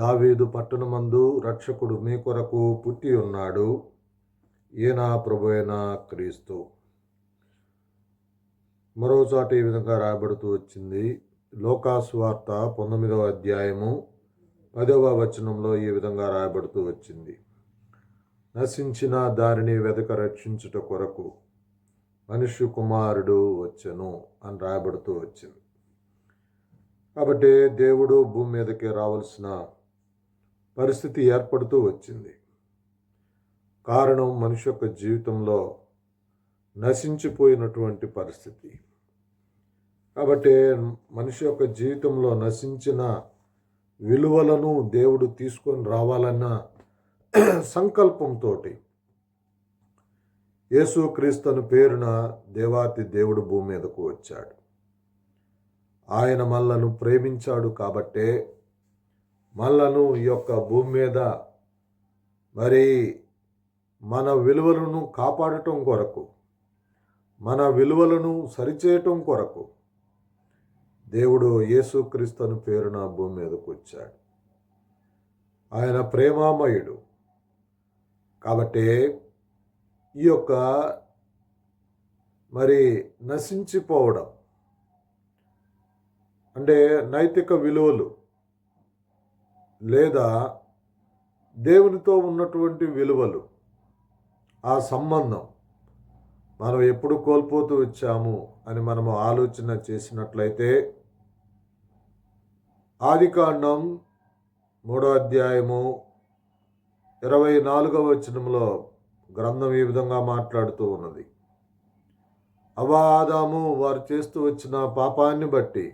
దావీదు పట్టణమందు రక్షకుడు మీ కొరకు పుట్టి ఉన్నాడు. ఈయన ప్రభువైన క్రీస్తు. మరోసారి ఈ విధంగా రాయబడుతూ వచ్చింది. లూకాసు వార్త 19వ అధ్యాయము 10వ వచనంలో ఈ విధంగా రాయబడుతూ వచ్చింది. నశించిన దారిని వెదక రక్షించుట కొరకు మనుష్య కుమారుడు వచ్చెను అని రాయబడుతూ వచ్చింది. కాబట్టి దేవుడు భూమి మీదకి రావాల్సిన పరిస్థితి ఏర్పడుతూ వచ్చింది. కారణం మనిషి యొక్క జీవితంలో నశించిపోయినటువంటి పరిస్థితి. కాబట్టి మనిషి యొక్క జీవితంలో నశించిన విలువలను దేవుడు తీసుకొని రావాలన్న సంకల్పంతో యేసుక్రీస్తు పేరున దేవాతి దేవుడు భూమి మీదకు వచ్చాడు. ఆయన మనలను ప్రేమించాడు కాబట్టే మనలను ఈ యొక్క భూమి మీద మరి మన విలువలను కాపాడటం కొరకు, మన విలువలను సరిచేయటం కొరకు దేవుడు యేసుక్రీస్తు పేరున భూమి మీదకు వచ్చాడు. ఆయన ప్రేమామయుడు కాబట్టి ఈ యొక్క మరి నశించిపోవడం అంటే నైతిక విలువలు లేదా దేవునితో ఉన్నటువంటి విలువలు, ఆ సంబంధం మనం ఎప్పుడు కోల్పోతూ వచ్చాము అని మనము ఆలోచన చేసినట్లయితే ఆదికాండం 3వ అధ్యాయము 24వ వచనంలో గ్రంథం ఈ విధంగా మాట్లాడుతూ ఉన్నది. హవ్వ ఆదాము వారు చేస్తూ వచ్చిన పాపాన్ని బట్టి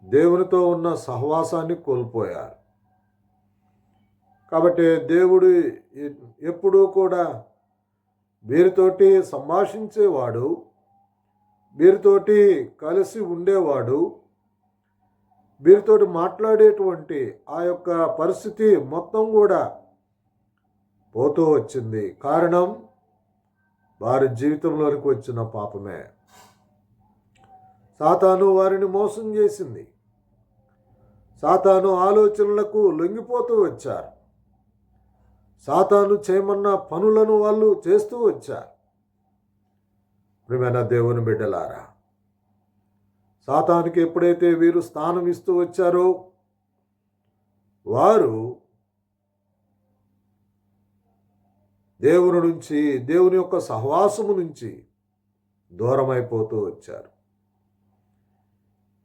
దేవునితో ఉన్న సహవాసాన్ని కోల్పోయారు. కాబట్టి దేవుడు ఎప్పుడూ కూడా వీరితోటి సంభాషించేవాడు, వీరితోటి కలిసి ఉండేవాడు, వీరితోటి మాట్లాడేటువంటి ఆ యొక్క పరిస్థితి మొత్తం కూడా పోతూ వచ్చింది. కారణం వారి జీవితంలోనికి వచ్చిన పాపమే. సాతాను వారిని మోసం చేసింది. సాతాను ఆలోచనలకు లొంగిపోతూ వచ్చారు. సాతాను చేయమన్న పనులను వాళ్ళు చేస్తూ వచ్చారు. ప్రియమైన దేవుని బిడ్డలారా, సాతానుకి ఎప్పుడైతే వీరు స్థానం ఇస్తూ వచ్చారో వారు దేవుని నుంచి, దేవుని యొక్క సహవాసము నుంచి దూరం అయిపోతూ వచ్చారు.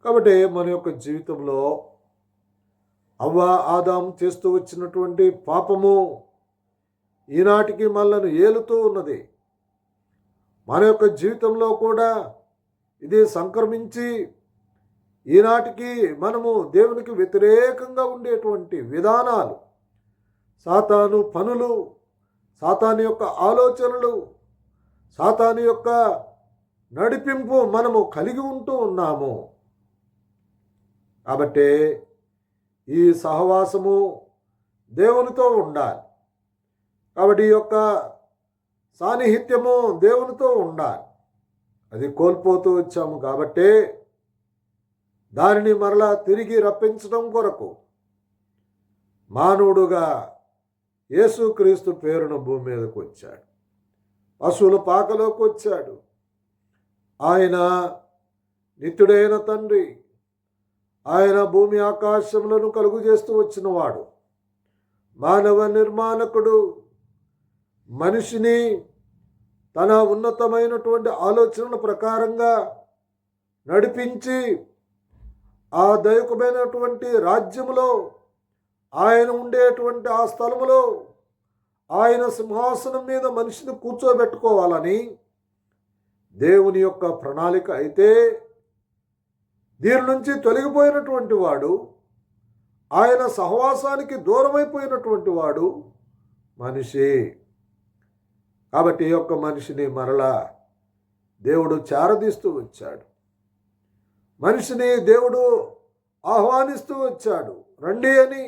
కాబట్టి మన యొక్క జీవితంలో హవ్వ ఆదాము చేస్తూ వచ్చినటువంటి పాపము ఈనాటికి మనలను ఏలుతూ ఉన్నది. మన యొక్క జీవితంలో కూడా ఇది సంక్రమించి ఈనాటికి మనము దేవునికి వ్యతిరేకంగా ఉండేటువంటి విధానాలు, సాతాను పనులు, సాతాను యొక్క ఆలోచనలు, సాతాను యొక్క నడిపింపు మనము కలిగి ఉంటూ ఉన్నాము. కాబట్టి ఈ సహవాసము దేవునితో ఉండాలి. కాబట్టి ఈ యొక్క సాన్నిహిత్యము దేవునితో ఉండాలి. అది కోల్పోతూ వచ్చాము కాబట్టి దానిని మరలా తిరిగి రప్పించడం కొరకు మానవుడుగా యేసుక్రీస్తు పేరున భూమి మీదకు వచ్చాడు. పశువుల పాకలోకి వచ్చాడు. ఆయన నిత్యుడైన తండ్రి, ఆయన భూమి ఆకాశములను కలుగు చేస్తూ వచ్చినవాడు, మానవ నిర్మాణకుడు, మనిషిని తన ఉన్నతమైనటువంటి ఆలోచనల ప్రకారంగా నడిపించి ఆ దైవికమైనటువంటి రాజ్యములో ఆయన ఉండేటువంటి ఆ స్థలములో ఆయన సింహాసనం మీద మనిషిని కూర్చోబెట్టుకోవాలని దేవుని యొక్క ప్రణాళిక అయితే, దీని నుంచి తొలగిపోయినటువంటి వాడు, ఆయన సహవాసానికి దూరమైపోయినటువంటి వాడు మనిషి. కాబట్టి ఈ యొక్క మనిషిని మరలా దేవుడు చేరదీస్తూ వచ్చాడు. మనిషిని దేవుడు ఆహ్వానిస్తూ వచ్చాడు. రండి అని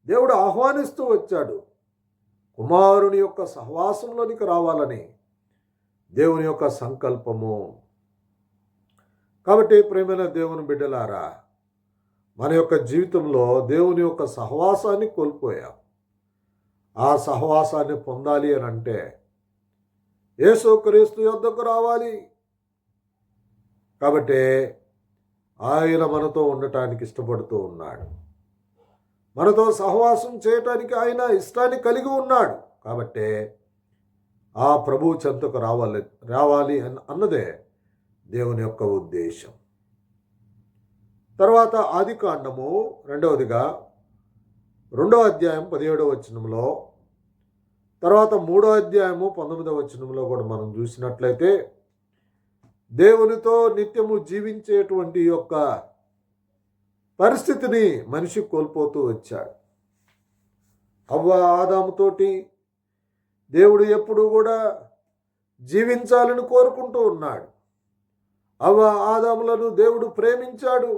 దేవుడు ఆహ్వానిస్తూ వచ్చాడు. కుమారుని యొక్క సహవాసంలోనికి రావాలని దేవుని యొక్క సంకల్పము. కాబట్టి ప్రేమైన దేవుని బిడ్డలారా, మన యొక్క జీవితంలో దేవుని యొక్క సహవాసాన్ని కోల్పోయాం. ఆ సహవాసాన్ని పొందాలి అని అంటే యేసుక్రీస్తు యొద్దకు రావాలి. కాబట్టి ఆయన మనతో ఉండటానికి ఇష్టపడుతూ ఉన్నాడు. మనతో సహవాసం చేయటానికి ఆయన ఇష్టాన్ని కలిగి ఉన్నాడు. కాబట్టి ఆ ప్రభువు చెంతకు రావాలి అన్నదే దేవుని యొక్క ఉద్దేశం. తర్వాత ఆదికాండము 2వ అధ్యాయం 17వ వచనంలో, తర్వాత 3వ అధ్యాయము 19వ వచనంలో కూడా మనం చూసినట్లయితే దేవునితో నిత్యము జీవించేటువంటి యొక్క పరిస్థితిని మనిషి కోల్పోతూ వచ్చాడు. అవ్వ ఆదాముతోటి దేవుడు ఎప్పుడూ కూడా జీవించాలని కోరుకుంటూ ఉన్నాడు. అవ్వ ఆదాములను దేవుడు ప్రేమించాడు.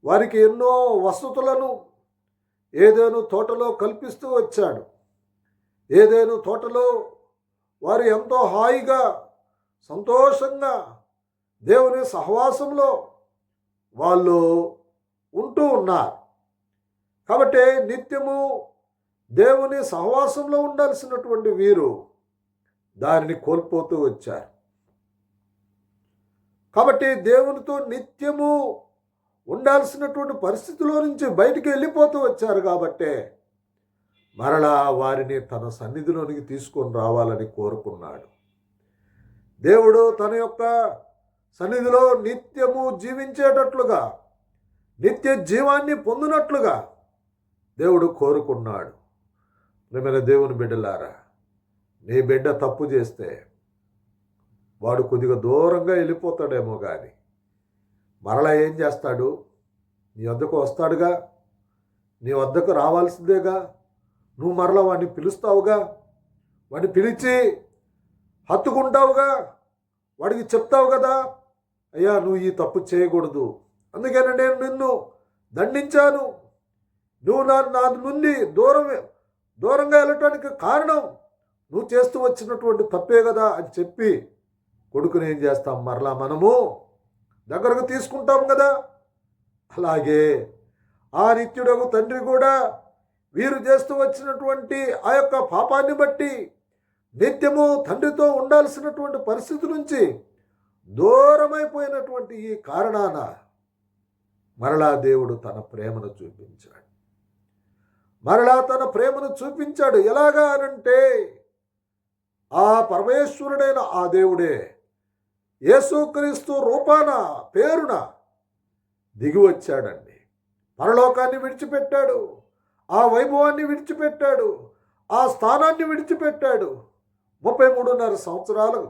వారికి ఎన్నో వసతులను ఏదేను తోటలో కల్పిస్తూ వచ్చాడు. ఏదేను తోటలో వారు ఎంతో హాయిగా సంతోషంగా దేవుని సహవాసంలో వాళ్ళు ఉంటూ ఉన్నారు. కాబట్టి నిత్యము దేవుని సహవాసంలో ఉండాల్సినటువంటి వీరు దానిని కోల్పోతూ వచ్చారు. కాబట్టి దేవునితో నిత్యము ఉండాల్సినటువంటి పరిస్థితిలో నుంచి బయటికి వెళ్ళిపోతూ వచ్చారు. కాబట్టే మరలా వారిని తన సన్నిధిలోనికి తీసుకొని రావాలని కోరుకున్నాడు. దేవుడు తన యొక్క సన్నిధిలో నిత్యము జీవించేటట్లుగా, నిత్య జీవాన్ని పొందినట్లుగా దేవుడు కోరుకున్నాడు. ప్రియమైన దేవుని బిడ్డలారా, నీ బిడ్డ తప్పు చేస్తే వాడు కొద్దిగా దూరంగా వెళ్ళిపోతాడేమో కానీ మరలా ఏం చేస్తాడు? నీ వద్దకు వస్తాడుగా, నీ వద్దకు రావాల్సిందేగా. నువ్వు మరలా వాడిని పిలుస్తావుగా, వాడిని పిలిచి హత్తుకుంటావుగా, వాడికి చెప్తావు కదా, అయ్యా నువ్వు ఈ తప్పు చేయకూడదు, అందుకని నేను నిన్ను దండించాను, నువ్వు నా నుండి దూరంగా వెళ్ళటానికి కారణం నువ్వు చేస్తూ వచ్చినటువంటి తప్పే కదా అని చెప్పి కొడుకుని ఏం చేస్తాం? మరలా మనము దగ్గరకు తీసుకుంటాం కదా. అలాగే ఆ నిత్యుడకు తండ్రి కూడా వీరు చేస్తూ వచ్చినటువంటి ఆ యొక్క పాపాన్ని బట్టి నిత్యము తండ్రితో ఉండాల్సినటువంటి పరిస్థితి నుంచి దూరమైపోయినటువంటి ఈ కారణాన మరలా దేవుడు తన ప్రేమను చూపించాడు. మరలా తన ప్రేమను చూపించాడు. ఎలాగా అనంటే ఆ పరమేశ్వరుడైన ఆ దేవుడే యేసుక్రీస్తు రూపాన పేరున దిగి వచ్చాడండి. పరలోకాన్ని విడిచిపెట్టాడు, ఆ వైభవాన్ని విడిచిపెట్టాడు, ఆ స్థానాన్ని విడిచిపెట్టాడు. 33.5 సంవత్సరాలు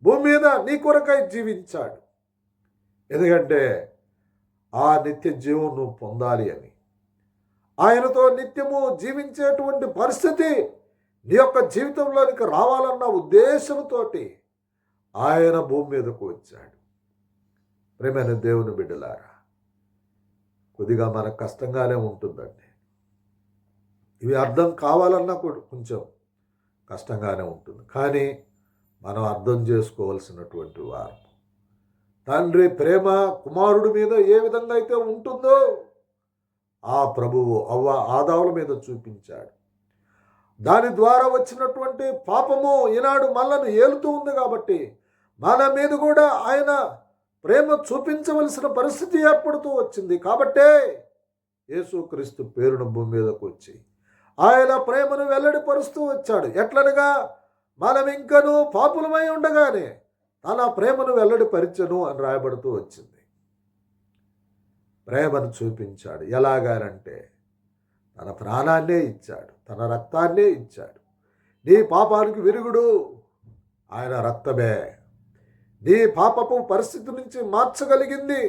భూమి మీద నీ కొరకై జీవించాడు. ఎందుకంటే ఆ నిత్య జీవం నువ్వు పొందాలి అని, ఆయనతో నిత్యము జీవించేటువంటి పరిస్థితి నీ యొక్క జీవితంలోనికి రావాలన్న ఉద్దేశంతో ఆయన భూమి మీదకు వచ్చాడు. ప్రేమైన దేవుని బిడ్డలారా, కొద్దిగా మనకు కష్టంగానే ఉంటుందండి. ఇవి అర్థం కావాలన్నా కూడా కొంచెం కష్టంగానే ఉంటుంది. కానీ మనం అర్థం చేసుకోవాల్సినటువంటి వారు, తండ్రి ప్రేమ కుమారుడి మీద ఏ విధంగా అయితే ఉంటుందో ఆ ప్రభువు అవ్వ ఆదాముల మీద చూపించాడు. దాని ద్వారా వచ్చినటువంటి పాపము ఈనాడు మనల్ని ఏలుతూ ఉంది. కాబట్టి మన మీద కూడా ఆయన ప్రేమ చూపించవలసిన పరిస్థితి ఏర్పడుతూ వచ్చింది. కాబట్టే యేసుక్రీస్తు పేరున భూమి మీదకు వచ్చి ఆయన ప్రేమను వెల్లడిపరుస్తూ వచ్చాడు. ఎట్లనగా మనం ఇంకనూ పాపులమై ఉండగానే తన ప్రేమను వెల్లడిపరిచెను అని రాయబడుతూ వచ్చింది. ప్రేమను చూపించాడు. ఎలాగానంటే తన ప్రాణాన్నే ఇచ్చాడు, తన రక్తాన్నే ఇచ్చాడు. నీ పాపానికి విరుగుడు ఆయన రక్తమే. నీ పాపపు పరిస్థితి నుంచి మార్చగలిగింది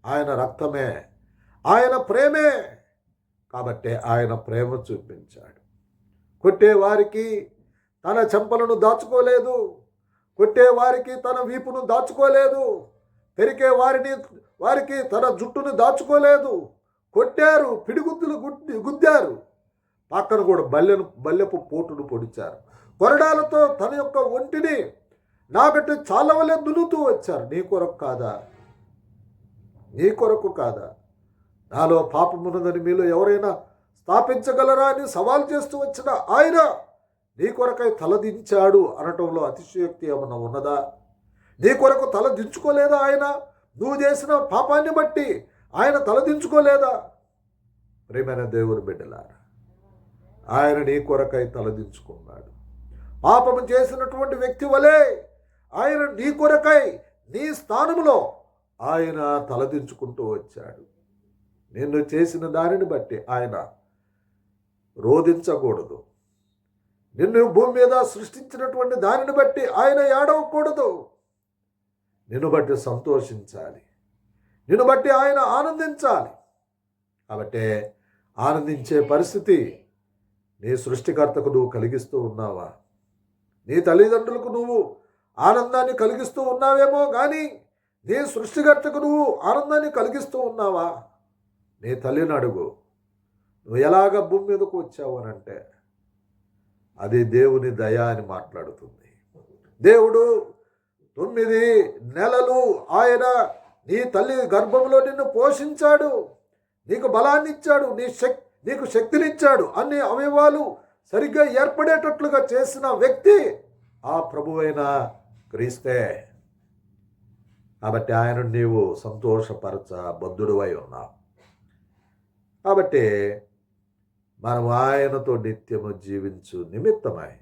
ఆయన రక్తమే, ఆయన ప్రేమే. కాబట్టి ఆయన ప్రేమ చూపించాడు. కొట్టేవారికి తన చెంపలను దాచుకోలేదు, కొట్టేవారికి తన వీపును దాచుకోలేదు, పెరికే వారికి తన జుట్టును దాచుకోలేదు. కొట్టారు, పిడిగుద్దులు గుద్దారు, పక్కన కూడా బల్లెపు పోటును పొడిచారు. కొరడాలతో తన యొక్క ఒంటిని నాగట్టి చాలవలే దున్నుతూ వచ్చారు. నీ కొరకు కాదా? నీ కొరకు కాదా? నాలో పాపమున్నదని మీలో ఎవరైనా స్థాపించగలరా అని సవాల్ చేస్తూ వచ్చిన ఆయన నీ కొరకై తలదించాడు అనటంలో అతిశయోక్తి ఏమన్నా ఉన్నదా? నీ కొరకు తలదించుకోలేదా ఆయన? నువ్వు చేసిన పాపాన్ని బట్టి ఆయన తలదించుకోలేదా? ప్రియమైన దేవుని బిడ్డలారా, ఆయన నీ కొరకై తలదించుకున్నాడు. పాపము చేసినటువంటి వ్యక్తి వలె ఆయన నీ కొరకై నీ స్థానంలో ఆయన తలదించుకుంటూ వచ్చాడు. నిన్ను చేసిన దానిని బట్టి ఆయన రోధించకూడదు. నిన్ను భూమి మీద సృష్టించినటువంటి దానిని బట్టి ఆయన ఏడవకూడదు. నిన్ను బట్టి సంతోషించాలి, నిన్ను బట్టి ఆయన ఆనందించాలి. కాబట్టి ఆనందించే పరిస్థితి నీ సృష్టికర్తకు నువ్వు కలిగిస్తూ ఉన్నావా? నీ తల్లిదండ్రులకు నువ్వు ఆనందాన్ని కలిగిస్తూ ఉన్నావేమో కానీ నీ సృష్టికర్తకు నువ్వు ఆనందాన్ని కలిగిస్తూ ఉన్నావా? నీ తల్లిని అడుగు, నువ్వు ఎలాగ భూమి మీదకు వచ్చావు అని అంటే అది దేవుని దయ అని మాట్లాడుతుంది. దేవుడు 9 నెలలు ఆయన నీ తల్లి గర్భంలో నిన్ను పోషించాడు, నీకు బలాన్ని ఇచ్చాడు, నీకు శక్తినిచ్చాడు, అన్ని అవయవాలు సరిగ్గా ఏర్పడేటట్లుగా చేసిన వ్యక్తి ఆ ప్రభువైన క్రీస్తే. కాబట్టి ఆయన నీవు సంతోషపరచ బద్ధుడువై ఉన్నావు. కాబట్టి మనం ఆయనతో నిత్యము జీవించు నిమిత్తమై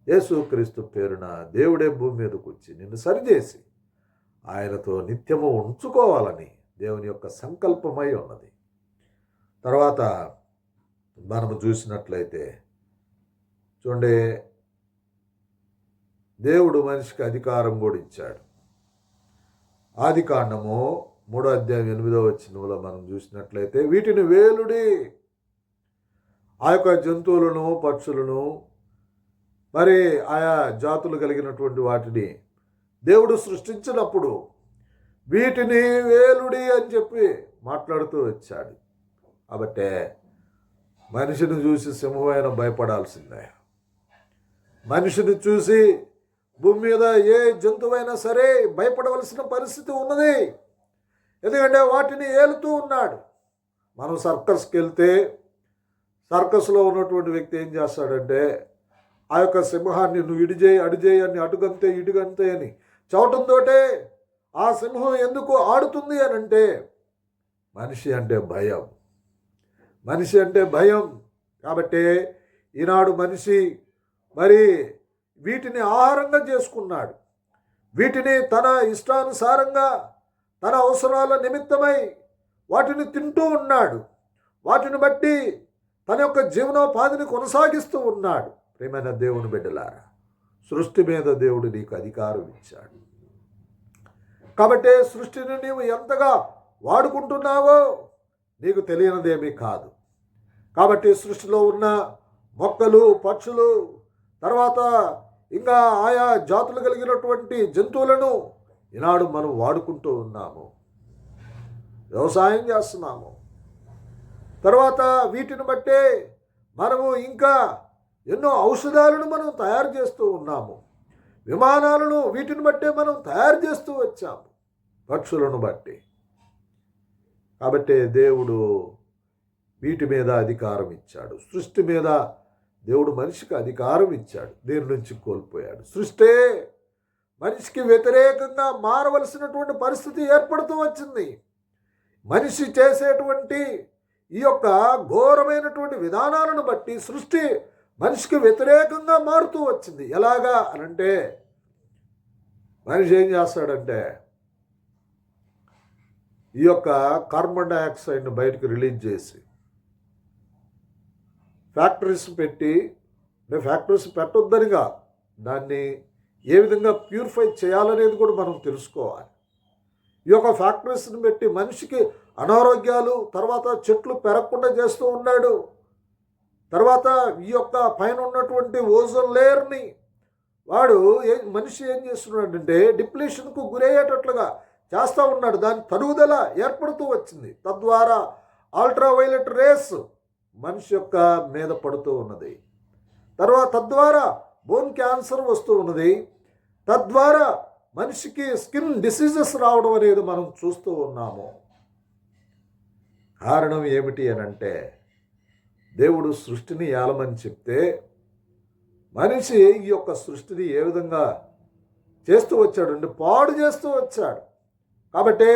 యేసుక్రీస్తు పేరున దేవుడే భూమి మీదకు వచ్చి నిన్ను సరిచేసి ఆయనతో నిత్యము ఉంచుకోవాలని దేవుని యొక్క సంకల్పమై ఉన్నది. తర్వాత మనము చూసినట్లయితే చూడండి, దేవుడు మనిషికి అధికారం కూడా ఇచ్చాడు. ఆదికాండము 3వ అధ్యాయం 8వ వచనంలో మనం చూసినట్లయితే వీటిని వేలుడి, ఆ యొక్క జంతువులను పక్షులను మరి ఆయా జాతులు కలిగినటువంటి వాటిని దేవుడు సృష్టించినప్పుడు వీటిని వేలుడి అని చెప్పి మాట్లాడుతూ వచ్చాడు. కాబట్టే మనిషిని చూసి సింహమైన భయపడాల్సిందే. మనిషిని చూసి భూమి మీద ఏ జంతువైనా సరే భయపడవలసిన పరిస్థితి ఉన్నది. ఎందుకంటే వాటిని ఏలుతూ ఉన్నాడు. మనం సర్కస్కి వెళ్తే సర్కస్లో ఉన్నటువంటి వ్యక్తి ఏం చేస్తాడంటే ఆ యొక్క సింహాన్ని నువ్వు ఇడిచేయి అడిచేయి అని అటుగంతే ఇటుగంతే అని చవటంతో ఆ సింహం ఎందుకు ఆడుతుంది అని అంటే మనిషి అంటే భయం, మనిషి అంటే భయం. కాబట్టి ఈనాడు మనిషి మరి వీటిని ఆహారంగా చేసుకున్నాడు. వీటిని తన ఇష్టానుసారంగా తన అవసరాల నిమిత్తమై వాటిని తింటూ ఉన్నాడు. వాటిని బట్టి తన యొక్క జీవనోపాధిని కొనసాగిస్తూ ఉన్నాడు. ప్రియమైన దేవుని బిడ్డలారా, సృష్టి మీద దేవుడు నీకు అధికారం ఇచ్చాడు. కాబట్టి సృష్టిని నీవు ఎంతగా వాడుకుంటున్నావో నీకు తెలియనిదేమీ కాదు. కాబట్టి సృష్టిలో ఉన్న మొక్కలు, పక్షులు, తర్వాత ఇంకా ఆయా జాతులు కలిగినటువంటి జంతువులను ఈనాడు మనం వాడుకుంటూ ఉన్నాము, వ్యవసాయం చేస్తున్నాము. తర్వాత వీటిని బట్టే మనము ఇంకా ఎన్నో ఔషధాలను మనం తయారు చేస్తూ ఉన్నాము. విమానాలను వీటిని బట్టే మనం తయారు చేస్తూ వచ్చాము, పక్షులను బట్టి. కాబట్టి దేవుడు వీటి మీద అధికారం ఇచ్చాడు. సృష్టి మీద దేవుడు మనిషికి అధికారం ఇచ్చాడు, దీని నుంచి కోల్పోయాడు. సృష్టి మనిషికి వ్యతిరేకంగా మారవలసినటువంటి పరిస్థితి ఏర్పడుతూ వచ్చింది. మనిషి చేసేటువంటి ఈ యొక్క ఘోరమైనటువంటి విధానాలను బట్టి సృష్టి మనిషికి వ్యతిరేకంగా మారుతూ వచ్చింది. ఎలాగా అనంటే మనిషి ఏం చేస్తాడంటే ఈ యొక్క కార్బన్ డైఆక్సైడ్ని బయటకు రిలీజ్ చేసి ఫ్యాక్టరీస్ పెట్టి, ఫ్యాక్టరీస్ పెట్టొద్దనిగా దాన్ని ఏ విధంగా ప్యూరిఫై చేయాలనేది కూడా మనం తెలుసుకోవాలి. ఈ యొక్క ఫ్యాక్టరీస్ని పెట్టి మనిషికి అనారోగ్యాలు, తర్వాత చెట్లు పెరగకుండా చేస్తూ ఉన్నాడు. తర్వాత ఈ యొక్క పైన ఉన్నటువంటి ఓజోన్ లేయర్ని మనిషి ఏం చేస్తున్నాడంటే డిప్లీషన్కు గురయ్యేటట్లుగా చేస్తూ ఉన్నాడు. దాని తరుగుదల ఏర్పడుతూ వచ్చింది. తద్వారా అల్ట్రావైలెట్ రేస్ మనిషి యొక్క మీద పడుతూ ఉన్నది. తద్వారా బోన్ క్యాన్సర్ వస్తూ ఉన్నది. తద్వారా మనిషికి స్కిన్ డిసీజెస్ రావడం అనేది మనం చూస్తూ ఉన్నాము. కారణం ఏమిటి అని అంటే, దేవుడు సృష్టిని ఏలమని చెప్తే మనిషి ఈ యొక్క సృష్టిని ఏ విధంగా చేస్తూ వచ్చాడు అంటే పాడు చేస్తూ వచ్చాడు. కాబట్టి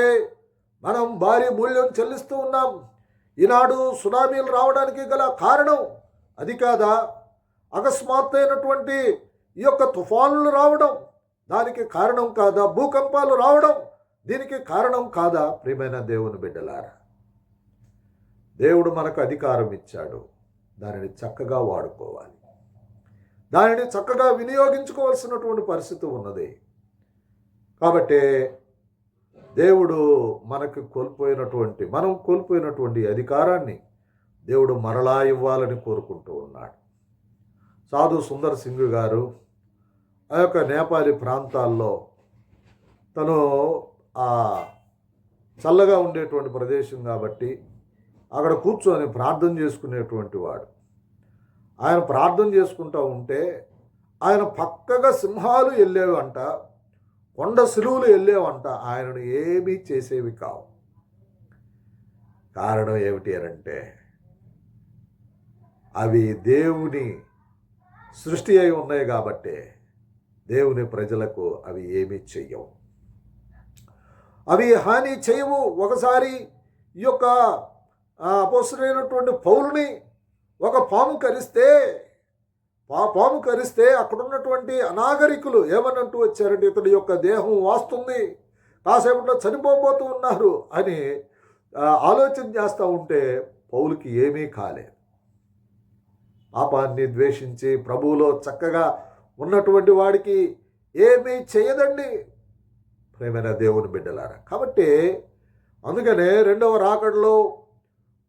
మనం భారీ మూల్యం చెల్లిస్తూ ఉన్నాం. ఈనాడు సునామీలు రావడానికి గల కారణం అది కాదా? అకస్మాత్తు అయినటువంటి ఈ యొక్క తుఫానులు రావడం దానికి కారణం కాదా? భూకంపాలు రావడం దీనికి కారణం కాదా? ప్రియమైన దేవుని బిడ్డలారా, దేవుడు మనకు అధికారం ఇచ్చాడు, దానిని చక్కగా వాడుకోవాలి, దానిని చక్కగా వినియోగించుకోవాల్సినటువంటి పరిస్థితి ఉన్నది. కాబట్టి దేవుడు మనం కోల్పోయినటువంటి అధికారాన్ని దేవుడు మరలా ఇవ్వాలని కోరుకుంటూ ఉన్నాడు. సాధు సుందర్ సింగ్ గారు ఆ యొక్క నేపాలి ప్రాంతాల్లో తను ఆ చల్లగా ఉండేటువంటి ప్రదేశం కాబట్టి అక్కడ కూర్చొని ప్రార్థన చేసుకునేటువంటి వాడు. ఆయన ప్రార్థన చేసుకుంటూ ఉంటే ఆయన పక్కగా సింహాలు వెళ్ళేవంట, కొండ సిలువులు వెళ్ళేవంట, ఆయనను ఏమీ చేసేవి కావు. కారణం ఏమిటి అనంటే, అవి దేవుని సృష్టి అయి ఉన్నాయి కాబట్టి దేవుని ప్రజలకు అవి ఏమీ చెయ్యవు, అవి హాని చేయవు. ఒకసారి ఈ యొక్క అపోస్తలుడైనటువంటి పౌలుని ఒక పాము కరిస్తే అక్కడ ఉన్నటువంటి అనాగరికులు ఏమనంటూ వచ్చారంటే, ఇతడి యొక్క దేహం వాస్తుంది, కాసేపట్లో చనిపోబోతూ ఉన్నారు అని ఆలోచన చేస్తూ ఉంటే పౌలుకి ఏమీ కాలేదు. పాపాన్ని ద్వేషించి ప్రభువులో చక్కగా ఉన్నటువంటి వాడికి ఏమీ చేయదండి ప్రేమైన దేవుని బిడ్డలారా. కాబట్టి అందుకనే రెండవ రాకడలో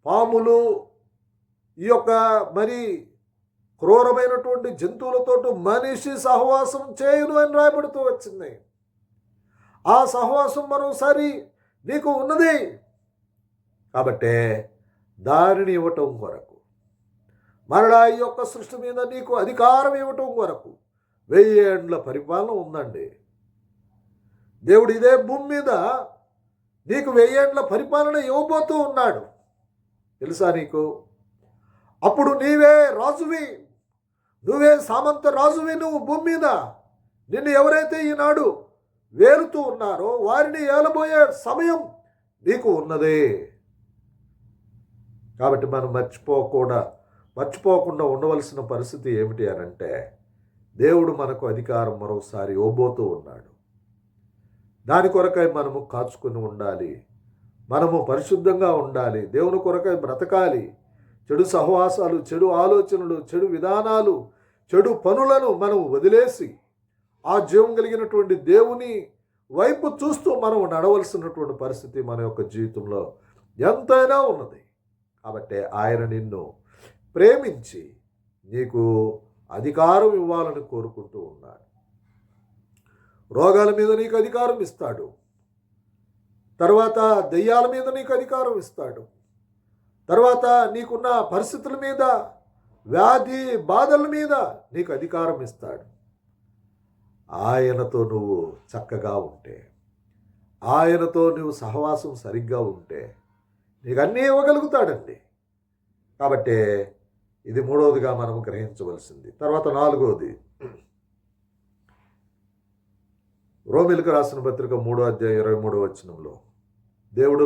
పాములు ఈ యొక్క మరి క్రూరమైనటువంటి జంతువులతో మనిషి సహవాసం చేయును అని రాయబడుతూ వచ్చింది. ఆ సహవాసం మరోసారి నీకు ఉన్నది కాబట్టే దానిని ఇవ్వటం కొరకు, మరలా ఈ యొక్క సృష్టి మీద నీకు అధికారం ఇవ్వటం కొరకు 1000 ఏండ్ల పరిపాలన ఉందండి. దేవుడు ఇదే భూమి మీద నీకు 1000 ఏండ్ల పరిపాలన ఇవ్వబోతూ ఉన్నాడు. తెలుసా నీకు? అప్పుడు నీవే రాజువి, నువ్వే సామంత రాజువి. నువ్వు భూమి మీద నిన్ను ఎవరైతే ఈనాడు వేలుతూ ఉన్నారో వారిని ఏలబోయే సమయం నీకు ఉన్నదే. కాబట్టి మనం మర్చిపోకుండా ఉండవలసిన పరిస్థితి ఏమిటి అనంటే, దేవుడు మనకు అధికారం మరోసారి ఇవ్వబోతూ ఉన్నాడు. దాని కొరకై మనము కాచుకొని ఉండాలి, మనము పరిశుద్ధంగా ఉండాలి, దేవుని కొరకై బ్రతకాలి. చెడు సహవాసాలు, చెడు ఆలోచనలు, చెడు విధానాలు, చెడు పనులను మనం వదిలేసి ఆ జీవం కలిగినటువంటి దేవుని వైపు చూస్తూ మనం నడవలసినటువంటి పరిస్థితి మన యొక్క జీవితంలో ఎంతైనా ఉన్నది. కాబట్టి ఆయన నిన్ను ప్రేమించి నీకు అధికారం ఇవ్వాలని కోరుకుంటూ ఉన్నాడు. రోగాల మీద నీకు అధికారం ఇస్తాడు, తర్వాత దెయ్యాల మీద నీకు అధికారం ఇస్తాడు, తర్వాత నీకున్న పరిస్థితుల మీద, వ్యాధి బాధల మీద నీకు అధికారం ఇస్తాడు. ఆయనతో నువ్వు చక్కగా ఉంటే, ఆయనతో నువ్వు సహవాసం సరిగ్గా ఉంటే నీకు అన్నీ ఇవ్వగలుగుతాడండి. కాబట్టి ఇది మూడవదిగా మనం గ్రహించవలసింది. తర్వాత నాలుగవది, రోమిలకు రాసిన పత్రిక 3:23 దేవుడు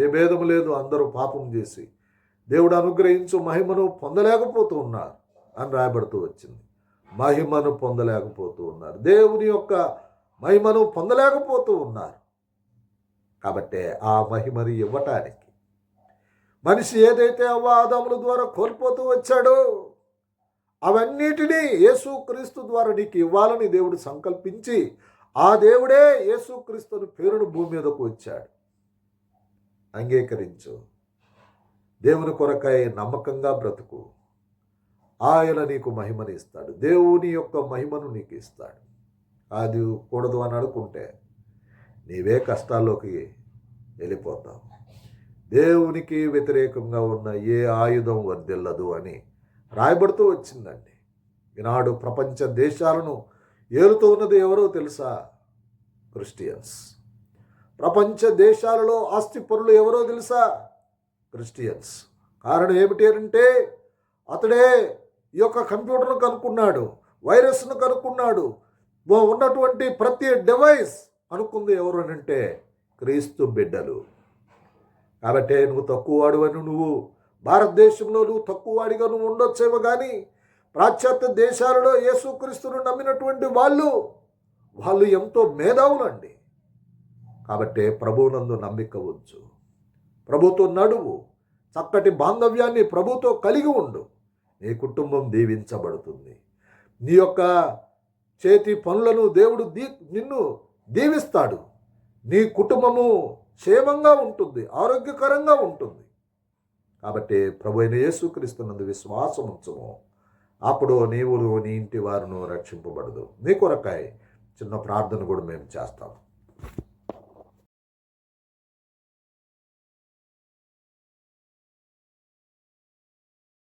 ఏ భేదము లేదు, అందరూ పాపం చేసి దేవుడు అనుగ్రహించు మహిమను పొందలేకపోతూ ఉన్నారు అని రాయబడుతూ వచ్చింది. మహిమను పొందలేకపోతూ ఉన్నారు, దేవుని యొక్క మహిమను పొందలేకపోతూ ఉన్నారు. కాబట్టి ఆ మహిమని ఇవ్వటానికి మనిషి ఏదైతే ఆదాముల ద్వారా కోల్పోతూ వచ్చాడో అవన్నిటినీ యేసుక్రీస్తు ద్వారా నీకు ఇవ్వాలని దేవుడు సంకల్పించి, ఆ దేవుడే యేసుక్రీస్తుని పేరును భూమి మీదకు వచ్చాడు. అంగీకరించు, దేవుని కొరకై నమ్మకంగా బ్రతుకు, ఆయన నీకు మహిమను ఇస్తాడు, దేవుని యొక్క మహిమను నీకు ఇస్తాడు. అది కూడదు అని అనుకుంటే నీవే కష్టాల్లోకి వెళ్ళిపోతావు. దేవునికి వ్యతిరేకంగా ఉన్న ఏ ఆయుధం వర్ధిల్లదు అని రాయబడుతూ వచ్చిందండి. ఈనాడు ప్రపంచ దేశాలను ఏలుతూ ఉన్నది ఎవరో తెలుసా? క్రిస్టియన్స్. ప్రపంచ దేశాలలో ఆస్తి పరులు ఎవరో తెలుసా? క్రిస్టియన్స్. కారణం ఏమిటి అంటే అతడే ఈ యొక్క కంప్యూటర్ను కనుక్కున్నాడు, వైరస్ను కనుక్కున్నాడు, ఉన్నటువంటి ప్రతి డివైస్ అనుకుంది ఎవరు అని అంటే క్రీస్తు బిడ్డలు. కాబట్టి నువ్వు తక్కువవాడు అని నువ్వు భారతదేశంలో నువ్వు తక్కువవాడిగా నువ్వు ఉండొచ్చేమో, కానీ పాశ్చాత్య దేశాలలో యేసుక్రీస్తును నమ్మినటువంటి వాళ్ళు ఎంతో మేధావులండి. కాబట్టి ప్రభువునందు నమ్మిక ఉంచు, ప్రభుతో నడువు, చక్కటి బాంధవ్యాన్ని ప్రభుతో కలిగి ఉండు. నీ కుటుంబం దీవించబడుతుంది. నీ యొక్క చేతి పనులను దేవుడు నిన్ను దీవిస్తాడు. నీ కుటుంబము క్షేమంగా ఉంటుంది, ఆరోగ్యకరంగా ఉంటుంది. కాబట్టి ప్రభు అయిన యేసుక్రీస్తునందు విశ్వాసం ఉంచుము. అప్పుడు నీవు నీ ఇంటి వారును రక్షింపబడదు. నీ కొరకాయ చిన్న ప్రార్థన కూడా మేము చేస్తాము.